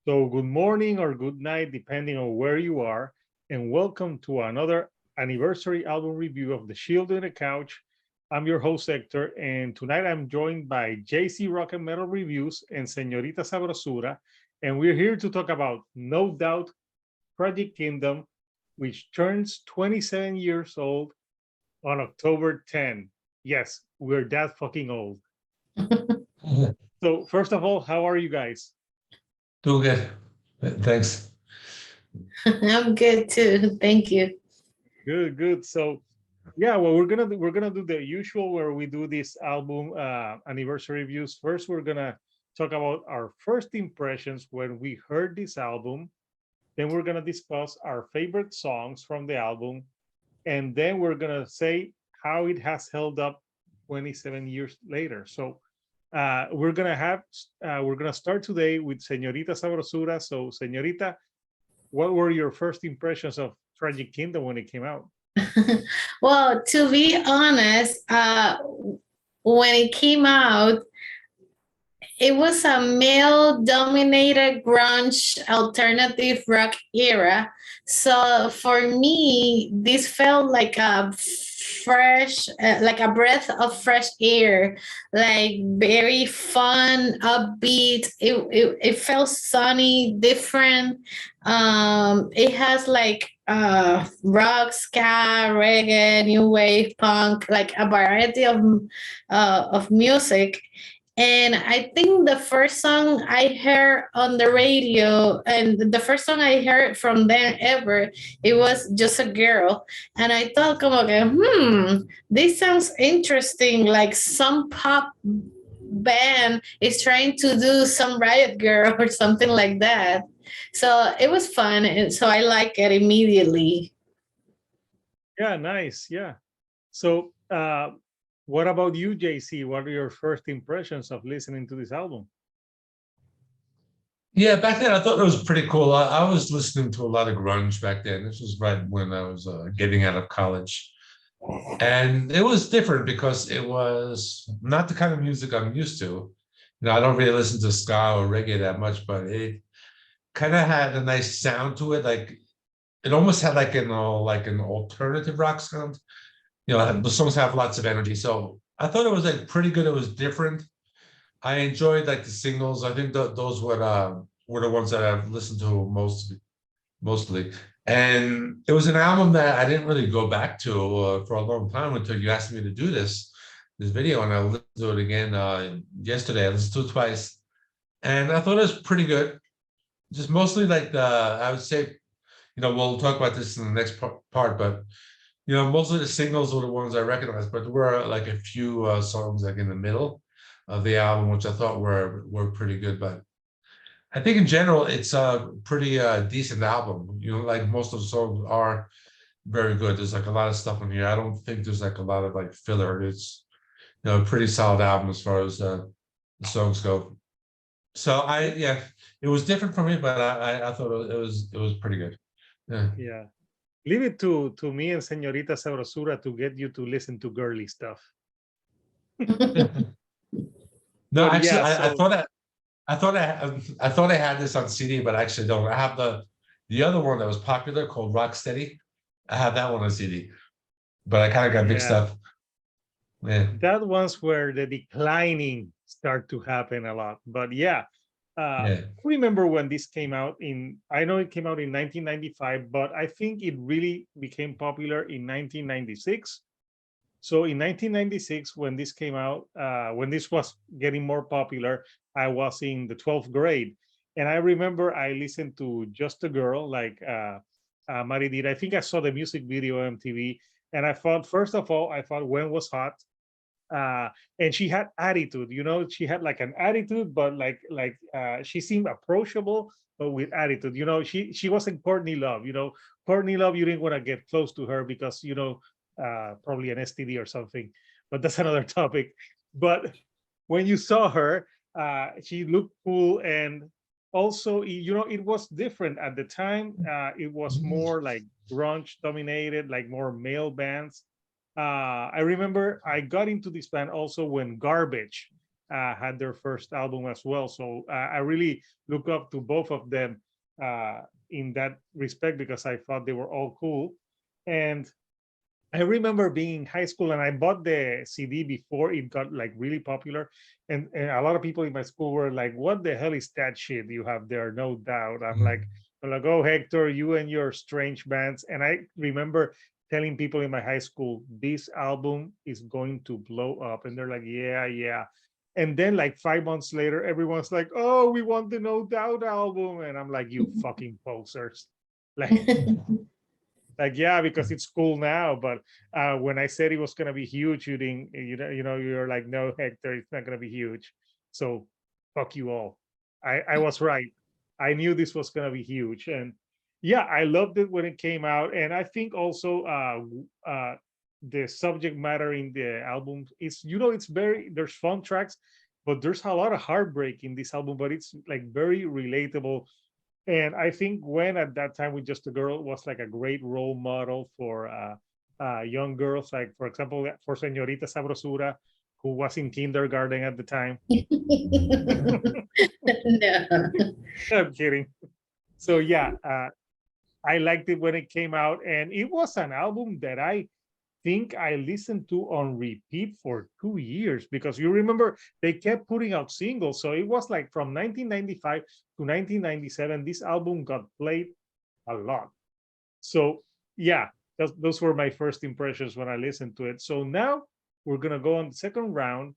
So, good morning or good night, depending on where you are, and welcome to another anniversary album review of The Shield on the Couch. I'm your host, Hector, and tonight I'm joined by JC Rock and Metal Reviews and Señorita Sabrosura, and we're here to talk about, no doubt, Project Kingdom, which turns 27 years old on October 10. Yes, we're that fucking old. So, first of all, how are you guys? Doing good. Thanks. I'm good too. Thank you. Good, good. So, yeah, well, we're gonna do the usual where we do this album anniversary reviews. First, we're gonna talk about our first impressions when we heard this album. Then we're gonna discuss our favorite songs from the album, and then we're gonna say how it has held up 27 years later. So, we're gonna start today with Señorita Sabrosura. So, Señorita, what were your first impressions of Tragic Kingdom when it came out? Well, to be honest, when it came out, it was a male dominated grunge alternative rock era. So for me, this felt like a fresh, like a breath of fresh air, like very fun, upbeat. It felt sunny, different. It has like rock, ska, reggae, new wave, punk, like a variety of music. And I think the first song I heard on the radio, and the first song I heard from them ever, it was Just a Girl. And I thought, como que, this sounds interesting. Like some pop band is trying to do some Riot Girl or something like that. So it was fun. And so I like it immediately. Yeah, nice. Yeah. So, what about you, JC? What are your first impressions of listening to this album? Yeah, back then I thought it was pretty cool. I was listening to a lot of grunge back then. This was right when I was getting out of college. And it was different because it was not the kind of music I'm used to. I don't really listen to ska or reggae that much, but it kind of had a nice sound to it. Like it almost had like an alternative rock sound. The songs have lots of energy. So I thought it was like pretty good. It was different. I enjoyed like the singles. I think those were the ones that I've listened to mostly. And it was an album that I didn't really go back to for a long time until you asked me to do this video, and I listened to it again yesterday. I listened to it twice, and I thought it was pretty good. Just mostly like I would say, we'll talk about this in the next part, but mostly the singles were the ones I recognized, but there were like a few songs like in the middle of the album, which I thought were pretty good. But I think in general, it's a pretty decent album. Like most of the songs are very good. There's like a lot of stuff on here. I don't think there's like a lot of like filler. It's a pretty solid album as far as the songs go. So yeah, it was different for me, but I thought it was pretty good. Yeah. Yeah. Leave it to me and Señorita Sabrosura to get you to listen to girly stuff. No, But actually, yeah, I so thought I thought I had this on CD, but I actually don't. I have the other one that was popular called Rocksteady. I have that one on CD, but I kind of got mixed yeah, up. Yeah, that one's where the declining start to happen a lot. But yeah, yeah. remember when this came out I know it came out in 1995, but I think it really became popular in 1996. So in 1996, when this came out, when this was getting more popular, I was in the 12th grade. And I remember I listened to Just a Girl, like Mari did. I think I saw the music video on MTV. And I thought, first of all, I thought Gwen was hot. And she had attitude, she had like an attitude, but she seemed approachable, but with attitude. She wasn't Courtney Love. Courtney Love, you didn't want to get close to her because probably an STD or something, but that's another topic. But when you saw her, she looked cool, and also, it was different at the time. It was more like grunge dominated, like more male bands. I remember I got into this band also when Garbage had their first album as well. So I really look up to both of them in that respect because I thought they were all cool. And I remember being in high school and I bought the CD before it got like really popular. And a lot of people in my school were like, what the hell is that shit you have there? No doubt. I'm like, oh, Hector, you and your strange bands. And I remember telling people in my high school, this album is going to blow up. And they're like, yeah, yeah. And then like 5 months later, everyone's like, oh, we want the No Doubt album. And I'm like, you fucking posers. Like yeah, because it's cool now, but when I said it was going to be huge, you didn't, you're like, no, Hector, it's not going to be huge, so fuck you all. I was right. I knew this was going to be huge. And yeah, I loved it when it came out. And I think also the subject matter in the album is, it's very, there's fun tracks, but there's a lot of heartbreak in this album, but it's like very relatable. And I think Gwen at that time with Just a Girl was like a great role model for young girls. Like, for example, for Señorita Sabrosura, who was in kindergarten at the time. No. I'm kidding. So yeah, I liked it when it came out. And it was an album that I think I listened to on repeat for 2 years, because you remember they kept putting out singles. So it was like from 1995 to 1997, this album got played a lot. So yeah, those were my first impressions when I listened to it. So now we're going to go on the second round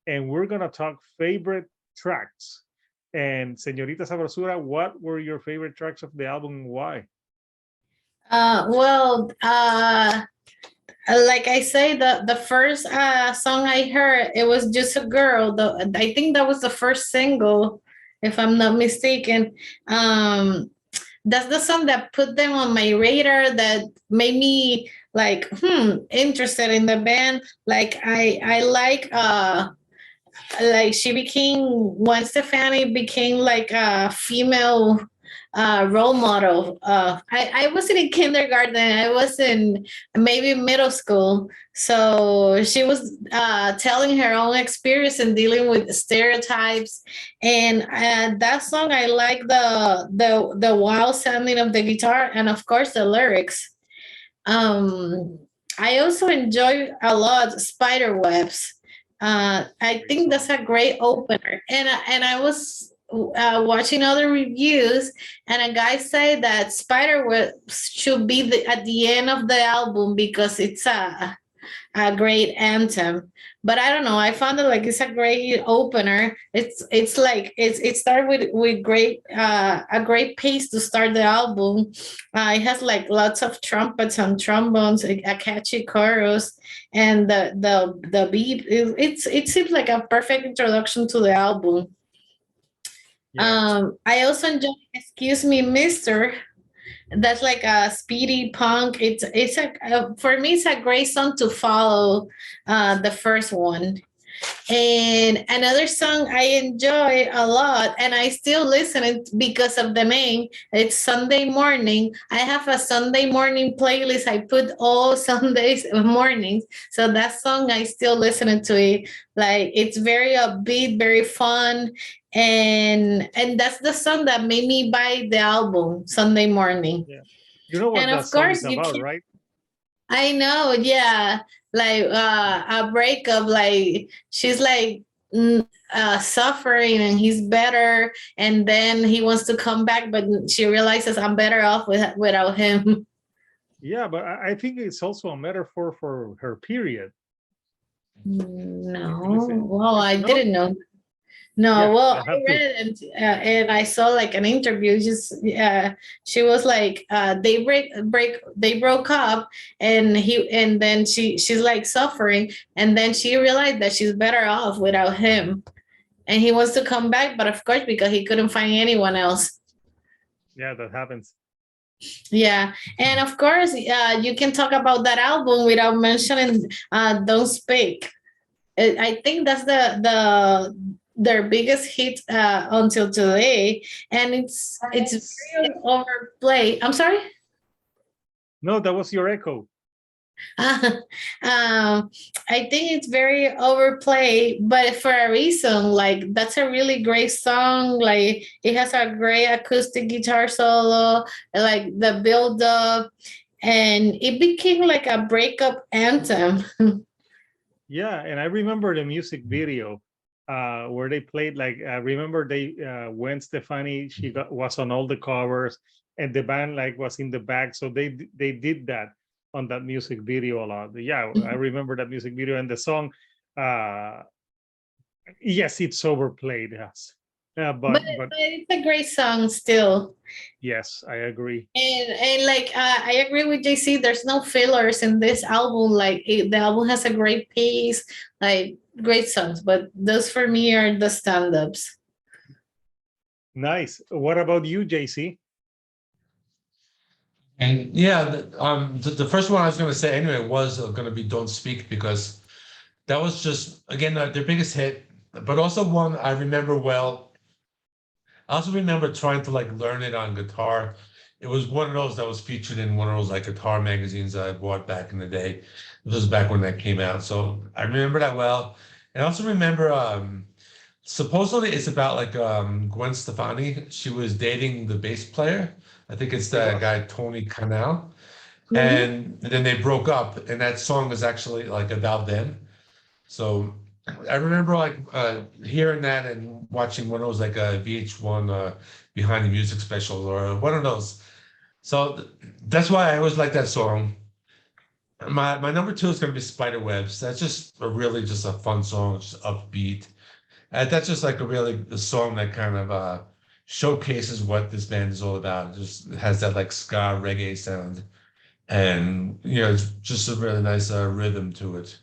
and we're going to talk favorite tracks. And Señorita Sabrosura, what were your favorite tracks of the album and why? Well, like I say, the first song I heard, it was Just a Girl. I think that was the first single, if I'm not mistaken. That's the song that put them on my radar, that made me like interested in the band. Like I like she became, when Stefani became like a female role model. I wasn't in kindergarten. I was in maybe middle school. So she was telling her own experience and dealing with stereotypes. And that song, I like the wild sounding of the guitar and of course the lyrics. I also enjoy a lot Spider Webs. I think that's a great opener. And I was watching other reviews, and a guy said that Spiderweb should be at the end of the album because it's a great anthem. But I don't know. I found it like it's a great opener. It's like it started with great a great pace to start the album. It has like lots of trumpets and trombones, a catchy chorus, and the beat. It seems like a perfect introduction to the album. Yeah. I also enjoy Excuse Me, Mister. That's like a speedy punk. It's for me, it's a great song to follow the first one. And another song I enjoy a lot, and I still listen it because of the name. It's Sunday Morning. I have a Sunday morning playlist. I put all Sundays mornings. So that song I still listen to it. Like it's very upbeat, very fun. And that's the song that made me buy the album, Sunday Morning. Yeah. You know what And that of song course is you about, can, right? I know, yeah. Like a breakup, like she's like suffering and he's better, and then he wants to come back, but she realizes I'm better off without him. Yeah, but I think it's also a metaphor for her period. No, Listen, well, I no, didn't know. No, yeah, well, I I have read to. it and I saw like an interview. Just she was like, they broke up, and then she's like suffering, and then she realized that she's better off without him, and he wants to come back, but of course because he couldn't find anyone else. Yeah, that happens. Yeah, and of course, you can talk about that album without mentioning "Don't Speak." I think that's their biggest hit until today, and it's very overplayed. I'm sorry. No, that was your echo. I think it's very overplayed, but for a reason. Like that's a really great song. Like it has a great acoustic guitar solo, like the build up, and it became like a breakup anthem. Yeah, and I remember the music video where they played like remember they when Stefani was on all the covers and the band like was in the back, so they did that on that music video a lot. Yeah, I remember that music video and the song. Uh, yes, it's overplayed. Yes, yeah, But, but but it's a great song still. yes, I agree. And like I agree with JC. There's no fillers in this album. Like the album has a great pace, like great songs. But those for me are the stand-ups. Nice. What about you, JC? And yeah, the first one I was going to say anyway was going to be "Don't Speak" because that was just again their biggest hit, but also one I remember well. I also remember trying to like learn it on guitar. It was one of those that was featured in one of those like guitar magazines that I bought back in the day. This was back when that came out, so I remember that well. And I also remember supposedly it's about like Gwen Stefani. She was dating the bass player. I think it's It the was. guy Tony Canal. Mhm. And then they broke up, and that song is actually like about them. So I remember like hearing that and watching one of those like VH1 behind the music specials or one of those. So that's why I always like that song. My number two is going to be Spider Webs. That's just a really just a fun song, just upbeat. That's just like a really a song that kind of showcases what this band is all about. It just has that like ska reggae sound, and you know, it's just a really nice rhythm to it.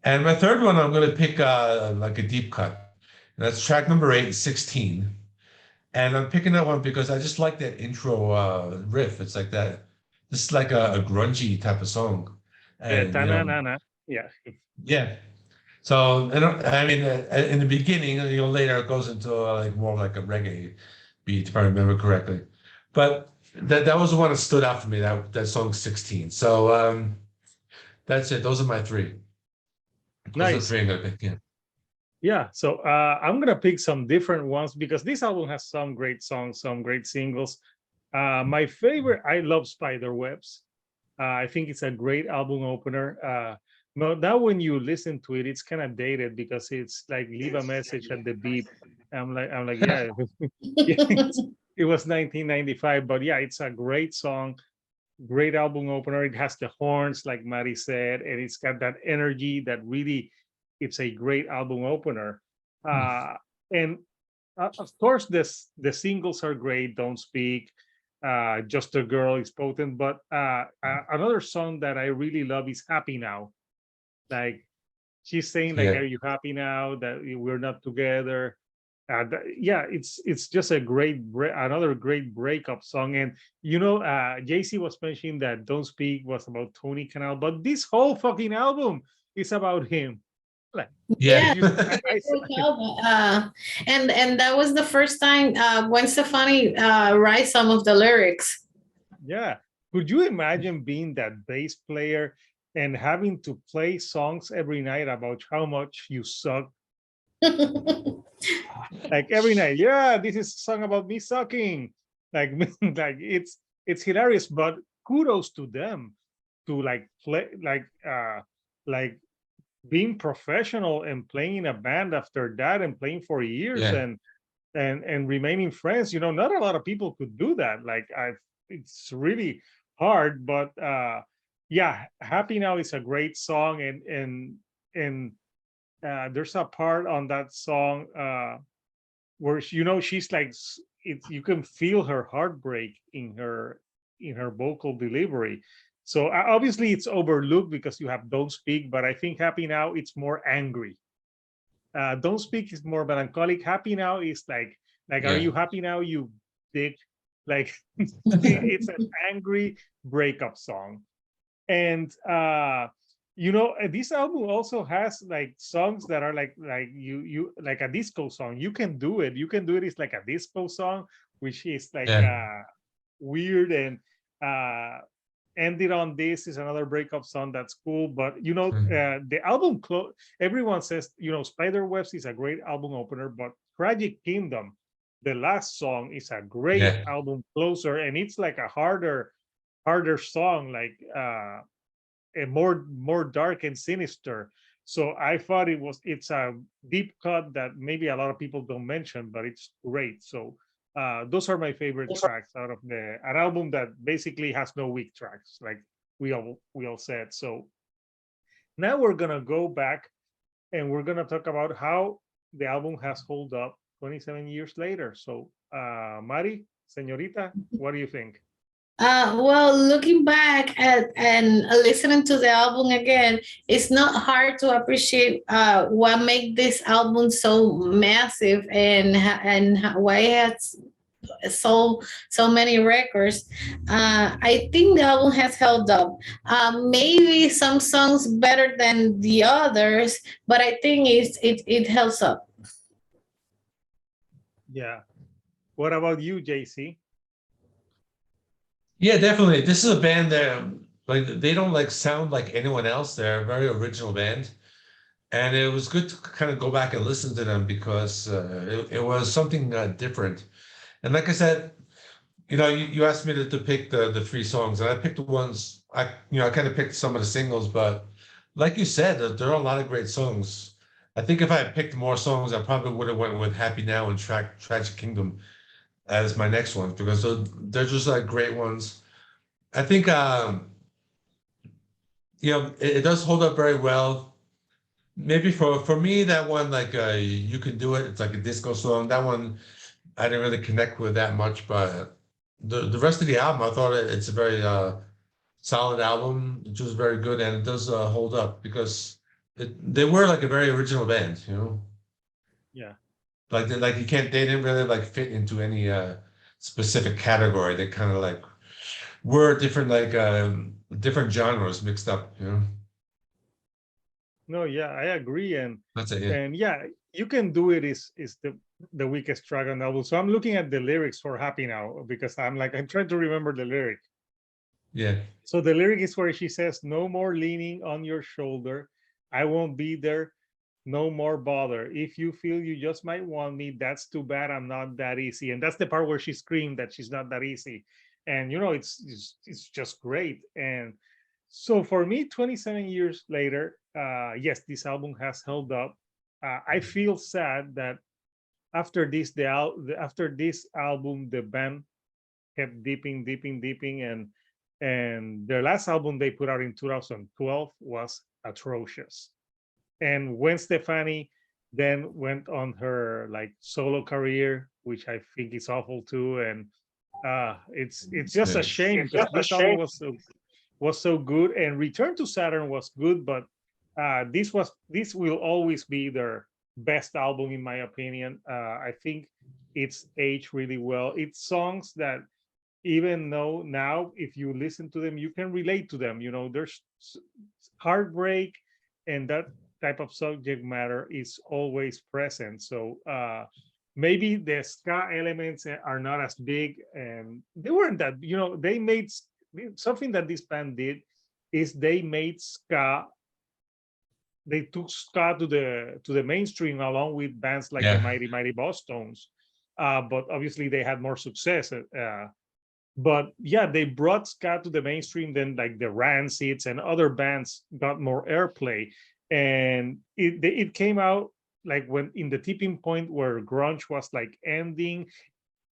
And my third one, I'm going to pick like a deep cut. And that's track number 8, 16. And I'm picking that one because I just like that intro riff. It's like that. This is like a grungy type of song, Yeah, and you know, ta-na-na-na. Yeah. yeah. So I mean, in the beginning, you know, later it goes into like more like a reggae beat, if I remember correctly. But that was the one that stood out for me. That song 16. So that's it. Those are my three. Those are the Nice. three I'm gonna pick. Yeah. Yeah, so I'm gonna pick some different ones because this album has some great songs, some great singles. My favorite, I love Spider Webs. I think it's a great album opener. No, now when you listen to it, it's kind of dated because it's like leave a message at the beep. I'm like, yeah, yeah, it was 1995, but yeah, it's a great song, great album opener. It has the horns, like Maddie said, and it's got that energy that really, it's a great album opener. And of course, the singles are great. Don't Speak, Just a Girl is potent. But another song that I really love is Happy Now. Like she's saying, like, Yeah. are you happy now that we're not together? Yeah, it's just a another great breakup song. And JC was mentioning that Don't Speak was about Tony Canal, but this whole fucking album is about him. Like, Yeah. Yeah, if you, I great album. And that was the first time Gwen Stefani write some of the lyrics. yeah, could you imagine being that bass player and having to play songs every night about how much you suck? Like every night, yeah, this is a song about me sucking. Like, like it's hilarious, but kudos to them to like play like being professional and playing in a band after that and playing for years Yeah. and remaining friends. Not a lot of people could do that. Like it's really hard, but yeah, Happy Now is a great song. And there's a part on that song where she's like you can feel her heartbreak in her vocal delivery. So obviously it's overlooked because you have Don't Speak, but I think Happy Now it's more angry. Don't Speak is more melancholic. Happy Now is like are Yeah. you happy now, you dick? Like it's an angry breakup song. And this album also has like songs that are like you like a disco song. You can do it is like a disco song, which is like Yeah. weird uh Ended on This is another breakup song that's cool. But Mhm. the album everyone says Spiderwebs is a great album opener, but Tragic Kingdom, the last song, is a great Yeah. album closer, and it's like a harder song, like a more dark and sinister. So I thought it's a deep cut that maybe a lot of people don't mention, but it's great. So those are my favorite tracks out of an album that basically has no weak tracks, like we all said. So now we're gonna go back and we're gonna talk about how the album has hold up 27 years later. So Mari, Señorita, what do you think? Well, looking back at and listening to the album again, it's not hard to appreciate what make this album so massive and why it has so many records. I think the album has held up. Maybe some songs better than the others, but I think it holds up. Yeah. What about you, JC? Yeah, definitely. This is a band that like they don't like sound like anyone else. They're a very original band. And it was good to kind of go back and listen to them because it was something different. And like I said, you asked me to pick the three songs, and I picked the ones I kind of picked some of the singles, but like you said, there are a lot of great songs. I think if I had picked more songs, I probably would have went with Happy Now and Tragic Kingdom as my next ones because they're just like great ones. I think it does hold up very well. Maybe for me, that one like you can do it. It's like a disco song. That one I didn't really connect with that much, but the rest of the album, I thought it's a very solid album. It was very good, and it does hold up because they were like a very original band. Yeah. Like they didn't really like fit into any specific category. They kind of like were different like different genres mixed up. No, yeah, I agree, That's it. Yeah. and yeah, you can do it is the weakest track on the album. So I'm looking at the lyrics for Happy Now because I'm trying to remember the lyric. Yeah. So the lyric is where she says, "No more leaning on your shoulder. I won't be there. No more bother. If you feel you just might want me, that's too bad. I'm not that easy." And that's the part where she screamed that she's not that easy. And it's just great. And so for me, 27 years later, yes, this album has held up. I feel sad that after this album, the band kept dipping, and their last album they put out in 2012 was atrocious. And Gwen Stefani then went on her like solo career, which I think is awful too. And it's just a Yeah. shame because this album was so good, and Return to Saturn was good, but this will always be their best album in my opinion. I think it's aged really well. It's songs that even though now if you listen to them you can relate to them. There's heartbreak, and that type of subject matter is always present. So maybe the ska elements are not as big, and they weren't that. They made something that this band did is they made ska. They took ska to the mainstream along with bands like the Yeah. Mighty Mighty Bosstones. But obviously they had more success. But yeah, they brought ska to the mainstream. Then like the Rancids and other bands got more airplay, and it came out like when in the tipping point where grunge was like ending,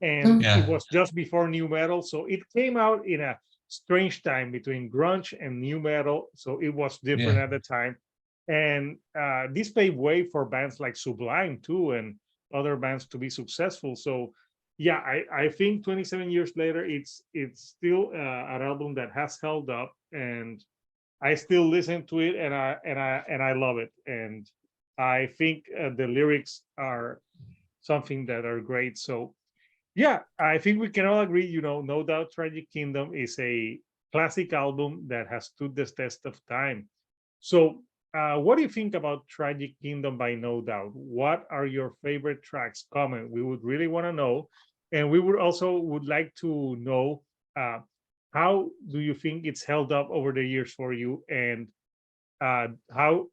and it Yeah. was just before new metal. So it came out in a strange time between grunge and new metal. So it was different Yeah. at the time, and this paved way for bands like Sublime too, and other bands to be successful. So yeah, I think 27 years later, it's still an album that has held up, and I still listen to it, and I love it, and I think the lyrics are something that are great. So yeah, I think we can all agree. No doubt, Tragic Kingdom is a classic album that has stood the test of time. So, what do you think about Tragic Kingdom by No Doubt? What are your favorite tracks? Comment. We would really want to know, and we would like to know uh, how do you think it's held up over the years for you, and how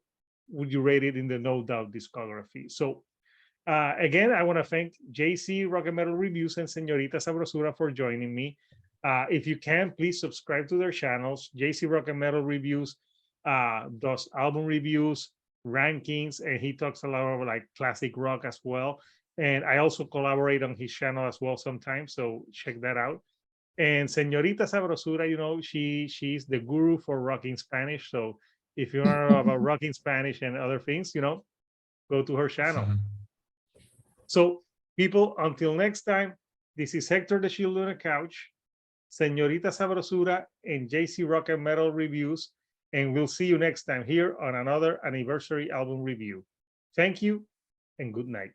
would you rate it in the No Doubt discography? So again, I want to thank JC Rock and Metal Reviews and Señorita Sabrosura for joining me. If you can, please subscribe to their channels. JC Rock and Metal Reviews does album reviews, rankings, and he talks a lot about like classic rock as well. And I also collaborate on his channel as well sometimes, so check that out. And Señorita Sabrosura, you know, she's the guru for rocking Spanish. So if you want to know about rocking Spanish and other things, you know, go to her channel. So people, until next time, this is Hector the Shield on the Couch, Señorita Sabrosura, and JC Rock and Metal Reviews. And we'll see you next time here on another anniversary album review. Thank you and good night.